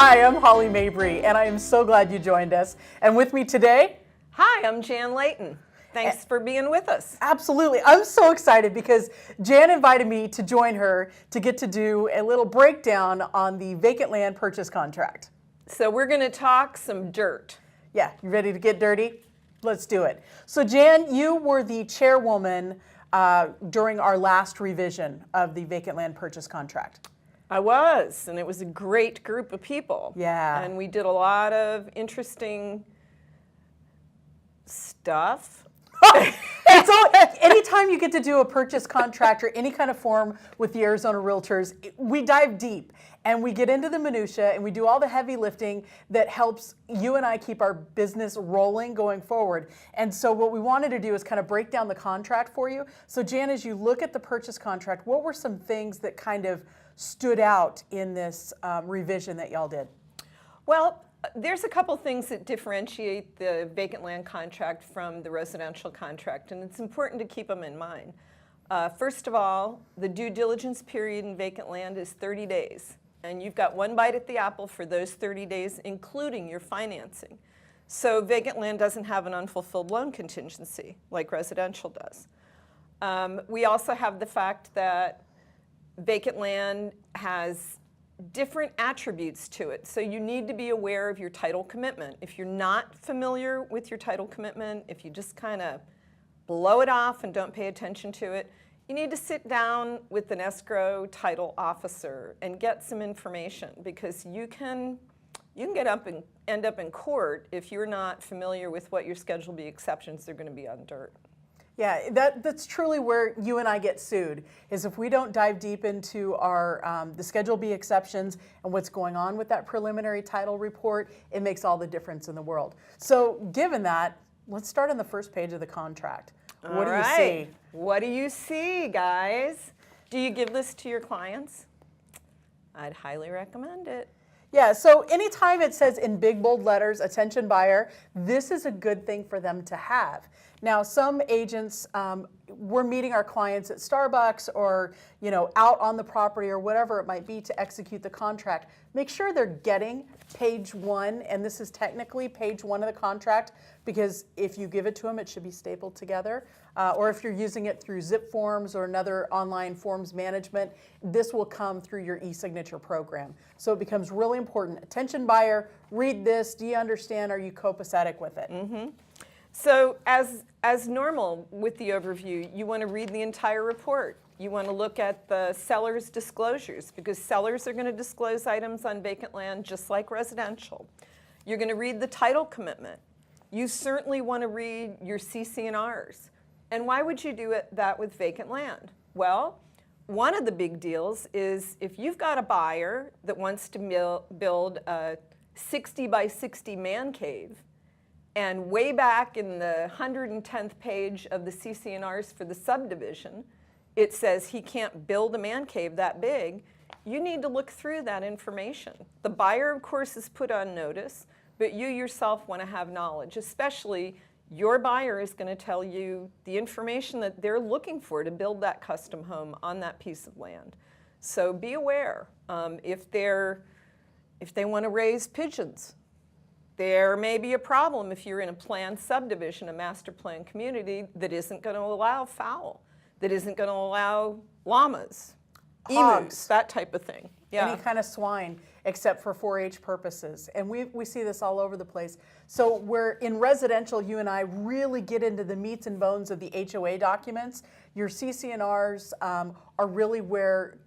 Hi, I'm Holly Mabery, and I am so glad you joined us. And with me today, hi, I'm Jan Leighton. Thanks for being with us. Absolutely. I'm so excited because Jan invited me to join her to get to do a little breakdown on the vacant land purchase contract. So we're going to talk some dirt. Yeah, you ready to get dirty? Let's do it. So Jan, you were the chairwoman during our last revision of the vacant land purchase contract. I was, and it was a great group of people. Yeah. And we did a lot of interesting stuff. Anytime you get to do a purchase contract or any kind of form with the Arizona Realtors, we dive deep and we get into the minutia and we do all the heavy lifting that helps you and I keep our business rolling going forward. And so what we wanted to do is kind of break down the contract for you. So Jan, as you look at the purchase contract, what were some things that kind of stood out in this revision that y'all did? Well, there's a couple things that differentiate the vacant land contract from the residential contract, and it's important to keep them in mind. First of all, the due diligence period in vacant land is 30 days, and you've got one bite at the apple for those 30 days, including your financing. So vacant land doesn't have an unfulfilled loan contingency like residential does. We also have the fact that vacant land has different attributes to it. So you need to be aware of your title commitment. If you're not familiar with your title commitment, if you just kind of blow it off and don't pay attention to it, you need to sit down with an escrow title officer and get some information, because you can get up and end up in court if you're not familiar with what your Schedule B exceptions are going to be on dirt. Yeah, that's truly where you and I get sued, is if we don't dive deep into our the Schedule B exceptions and what's going on with that preliminary title report. It makes all the difference in the world. So given that, let's start on the first page of the contract. What do you see? What do you see, guys? Do you give this to your clients? I'd highly recommend it. Yeah, so anytime it says in big bold letters, attention buyer, this is a good thing for them to have. Now, some agents, we're meeting our clients at Starbucks or out on the property or whatever it might be to execute the contract. Make sure they're getting page 1, and this is technically page 1 of the contract, because if you give it to them, it should be stapled together. Or if you're using it through Zip Forms or another online forms management, this will come through your e-signature program. So it becomes really important. Attention buyer, read this. Do you understand? Are you copacetic with it? Mm-hmm. So as normal with the overview, you want to read the entire report. You want to look at the seller's disclosures, because sellers are going to disclose items on vacant land just like residential. You're going to read the title commitment. You certainly want to read your CC&Rs. And why would you do that with vacant land? Well, one of the big deals is if you've got a buyer that wants to build a 60 by 60 man cave, and way back in the 110th page of the CC&Rs for the subdivision, it says he can't build a man cave that big, you need to look through that information. The buyer, of course, is put on notice, but you yourself want to have knowledge, especially your buyer is going to tell you the information that they're looking for to build that custom home on that piece of land. So be aware. If they want to raise pigeons, there may be a problem if you're in a planned subdivision, a master plan community that isn't going to allow fowl, that isn't going to allow llamas, Hogs, emus, that type of thing. Yeah. Any kind of swine, except for 4-H purposes. And we see this all over the place. So we're in residential, you and I really get into the meats and bones of the HOA documents. Your CC&Rs are really where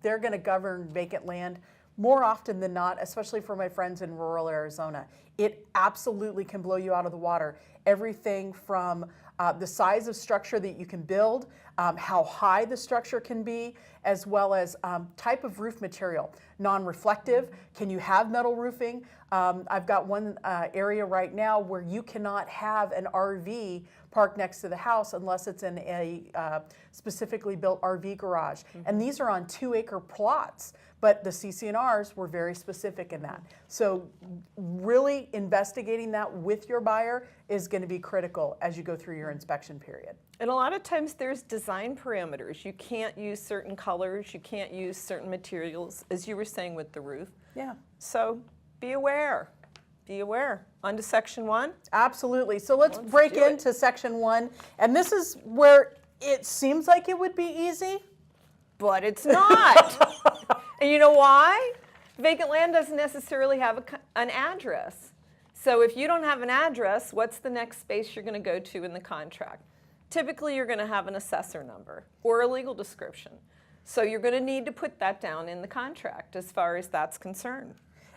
they're going to govern vacant land more often than not, especially for my friends in rural Arizona. It absolutely can blow you out of the water. Everything from the size of structure that you can build, how high the structure can be, as well as type of roof material. Non-reflective, can you have metal roofing? I've got one area right now where you cannot have an RV parked next to the house unless it's in a specifically built RV garage. Mm-hmm. And these are on 2-acre plots. But the CC&Rs were very specific in that. So really investigating that with your buyer is going to be critical as you go through your inspection period. And a lot of times there's design parameters. You can't use certain colors, you can't use certain materials, as you were saying with the roof. Yeah. So be aware. Be aware. On to section 1. Absolutely. So let's Let's break do it. into section 1. And this is where it seems like it would be easy. But it's not. And you know why? Vacant land doesn't necessarily have an address. So if you don't have an address, what's the next space you're going to go to in the contract? Typically, you're going to have an assessor number or a legal description. So you're going to need to put that down in the contract as far as that's concerned.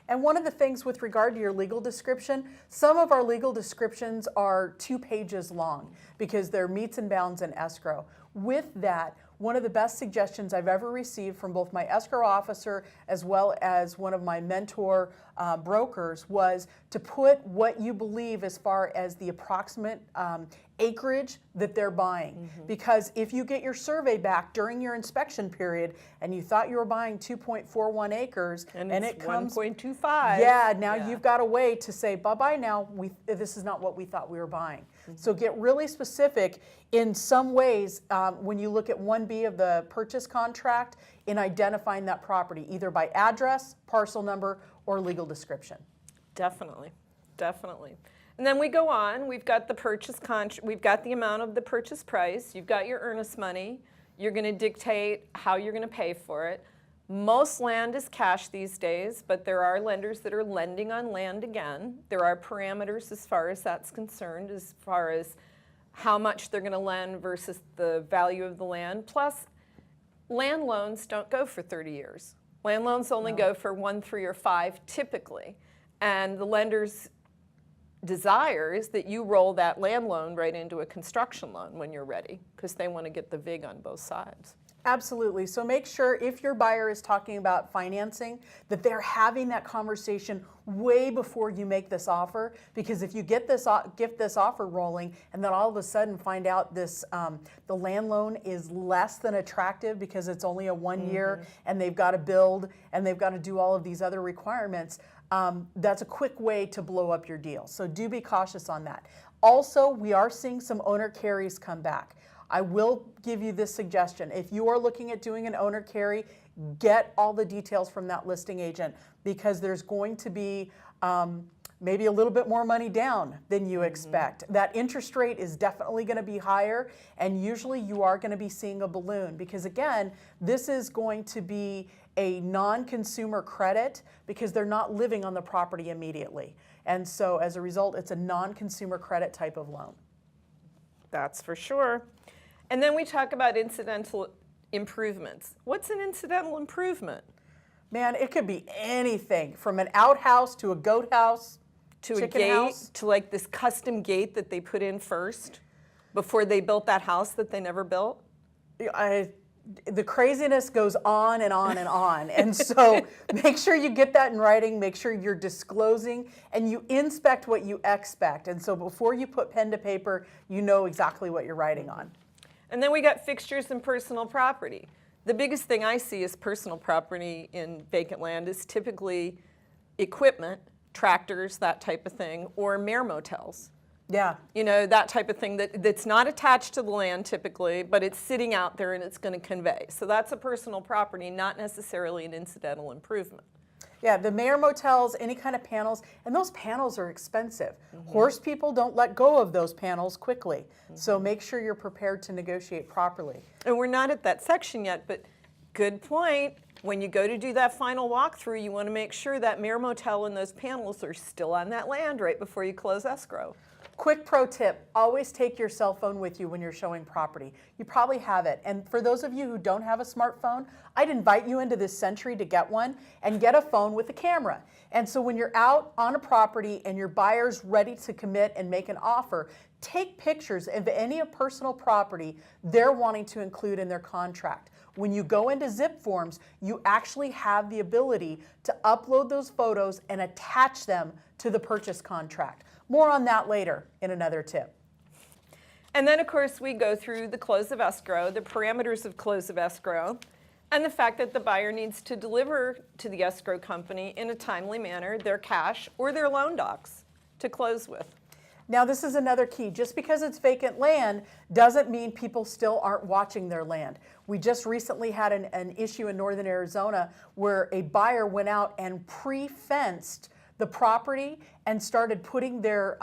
And one of the things with regard to your legal description, some of our legal descriptions are 2 pages long because they're meets and bounds and escrow. With that, one of the best suggestions I've ever received from both my escrow officer as well as one of my mentor brokers was to put what you believe as far as the approximate acreage that they're buying. Because if you get your survey back during your inspection period and you thought you were buying 2.41 acres And it it's comes 1.25. yeah, now you've got a way to say, bye-bye now, this is not what we thought we were buying. So get really specific in some ways when you look at 1B of the purchase contract in identifying that property, either by address, parcel number, or legal description. Definitely, definitely. And then we go on, we've got the purchase contract, we've got the amount of the purchase price, you've got your earnest money, you're going to dictate how you're going to pay for it. Most land is cash these days, but there are lenders that are lending on land again. There are parameters as far as that's concerned, as far as how much they're going to lend versus the value of the land. Plus, land loans don't go for 30 years. Land loans only go for 1, 3, or 5 typically. And the lender's desire is that you roll that land loan right into a construction loan when you're ready, because they want to get the VIG on both sides. Absolutely. So make sure if your buyer is talking about financing that they're having that conversation way before you make this offer, because if you get this offer rolling and then all of a sudden find out this the land loan is less than attractive because it's only a 1 year and they've got to build and they've got to do all of these other requirements, that's a quick way to blow up your deal. So do be cautious on that. Also, we are seeing some owner carries come back. I will give you this suggestion. If you are looking at doing an owner carry, get all the details from that listing agent, because there's going to be maybe a little bit more money down than you expect. That interest rate is definitely going to be higher, and usually you are going to be seeing a balloon, because again, this is going to be a non-consumer credit because they're not living on the property immediately. And so as a result, it's a non-consumer credit type of loan. That's for sure. And then we talk about incidental improvements. What's an incidental improvement? Man, it could be anything from an outhouse to a goat house To a chicken gate, house. to like this custom gate that they put in first before they built that house that they never built? The craziness goes on and on and on. And so make sure you get that in writing, make sure you're disclosing, and you inspect what you expect. And so before you put pen to paper, you know exactly what you're writing on. And then we got fixtures and personal property. The biggest thing I see as personal property in vacant land is typically equipment, tractors, that type of thing, or mare motels. Yeah. You know, that type of thing that's not attached to the land typically, but it's sitting out there and it's going to convey. So that's a personal property, not necessarily an incidental improvement. Yeah, the mare motels, any kind of panels, and those panels are expensive. Horse people don't let go of those panels quickly. So make sure you're prepared to negotiate properly. And we're not at that section yet, but good point. When you go to do that final walkthrough, you want to make sure that mare motel and those panels are still on that land right before you close escrow. Quick pro tip, always take your cell phone with you when you're showing property. You probably have it. And for those of you who don't have a smartphone, I'd invite you into this century to get one and get a phone with a camera. And so when you're out on a property and your buyer's ready to commit and make an offer, take pictures of any personal property they're wanting to include in their contract. When you go into zip forms, you actually have the ability to upload those photos and attach them to the purchase contract. More on that later in another tip. And then, of course, we go through the close of escrow, the parameters of close of escrow, and the fact that the buyer needs to deliver to the escrow company in a timely manner their cash or their loan docs to close with. Now, this is another key. Just because it's vacant land doesn't mean people still aren't watching their land. We just recently had an issue in northern Arizona where a buyer went out and pre-fenced the property and started putting their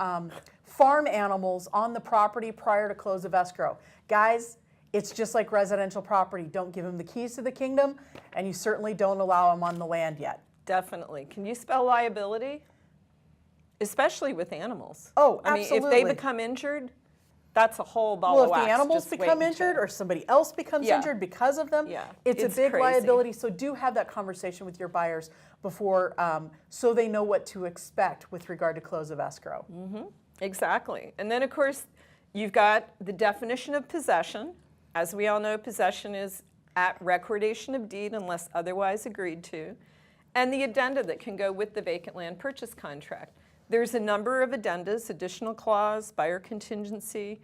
farm animals on the property prior to close of escrow. Guys, it's just like residential property. Don't give them the keys to the kingdom, and you certainly don't allow them on the land yet. Definitely. Can you spell liability? Especially with animals. Oh, I mean, absolutely. if they become injured, that's a whole ball Well, of if wax. the animals Just wait become until- injured or somebody else becomes Yeah. injured because of them, Yeah. it's a It's big crazy. liability. So do have that conversation with your buyers before, so they know what to expect with regard to close of escrow. Exactly. And then, of course, you've got the definition of possession. As we all know, possession is at recordation of deed unless otherwise agreed to. And the addenda that can go with the vacant land purchase contract. There's a number of addendas, additional clause, buyer contingency.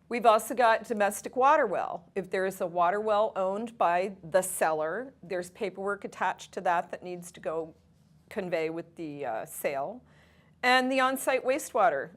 We've also got domestic water well. If there is a water well owned by the seller, there's paperwork attached to that that needs to go convey with the sale. And the on-site wastewater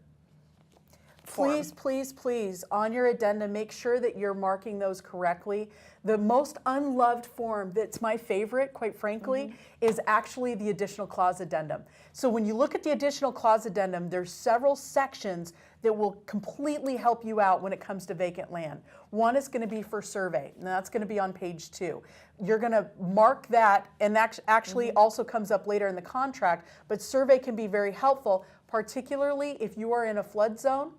form. Please, please, please, on your addenda, make sure that you're marking those correctly. The most unloved form, that's my favorite, quite frankly, is actually the additional clause addendum. So when you look at the additional clause addendum, there's several sections that will completely help you out when it comes to vacant land. One is going to be for survey, and that's going to be on page 2. You're going to mark that, and that actually also comes up later in the contract, but survey can be very helpful, particularly if you are in a flood zone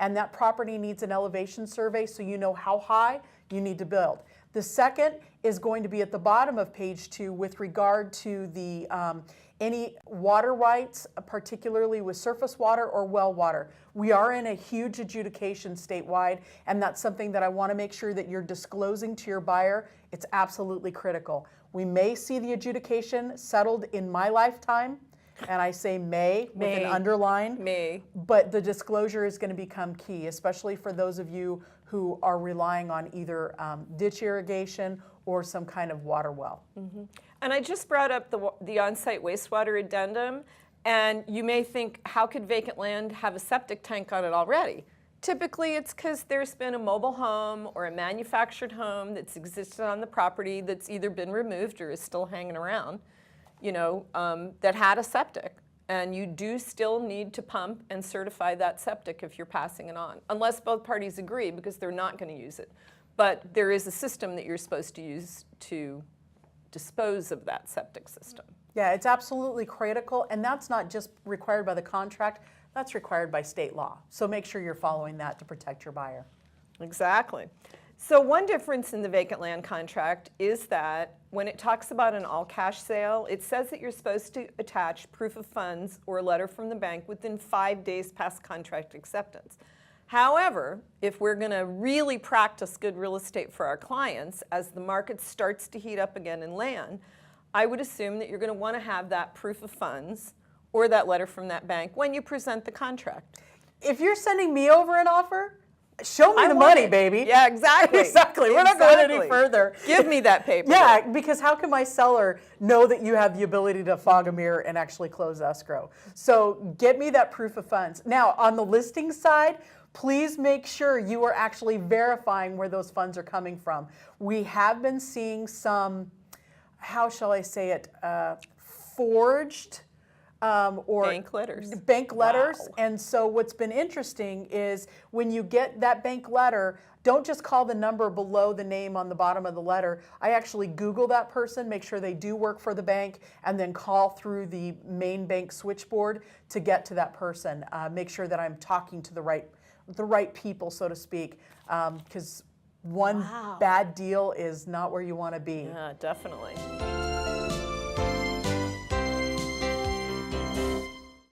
and that property needs an elevation survey so you know how high you need to build. The second is going to be at the bottom of page 2 with regard to the any water rights, particularly with surface water or well water. We are in a huge adjudication statewide, and that's something that I want to make sure that you're disclosing to your buyer. It's absolutely critical. We may see the adjudication settled in my lifetime, and I say may with an underline. May. But the disclosure is going to become key, especially for those of you who are relying on either ditch irrigation or some kind of water well. And I just brought up the on-site wastewater addendum, and you may think, how could vacant land have a septic tank on it already? Typically, it's because there's been a mobile home or a manufactured home that's existed on the property that's either been removed or is still hanging around, you know, that had a septic. And you do still need to pump and certify that septic if you're passing it on, unless both parties agree, because they're not going to use it. But there is a system that you're supposed to use to dispose of that septic system. Yeah, it's absolutely critical, and that's not just required by the contract, that's required by state law. So make sure you're following that to protect your buyer. Exactly. So one difference in the vacant land contract is that when it talks about an all-cash sale, it says that you're supposed to attach proof of funds or a letter from the bank within 5 days past contract acceptance. However, if we're going to really practice good real estate for our clients, as the market starts to heat up again in land, I would assume that you're going to want to have that proof of funds or that letter from that bank when you present the contract. If you're sending me over an offer, show me I the want money, it. baby. Yeah, exactly. Exactly. We're not going any further. Give me that paper. Yeah, because how can my seller know that you have the ability to fog a mirror and actually close escrow? So get me that proof of funds. Now, on the listing side, please make sure you are actually verifying where those funds are coming from. We have been seeing some, how shall I say it, forged or bank letters. Bank letters. Wow. And so what's been interesting is when you get that bank letter, don't just call the number below the name on the bottom of the letter. I actually Google that person, make sure they do work for the bank, and then call through the main bank switchboard to get to that person. Make sure that I'm talking to the right people, so to speak, because one bad deal is not where you want to be. Yeah, definitely.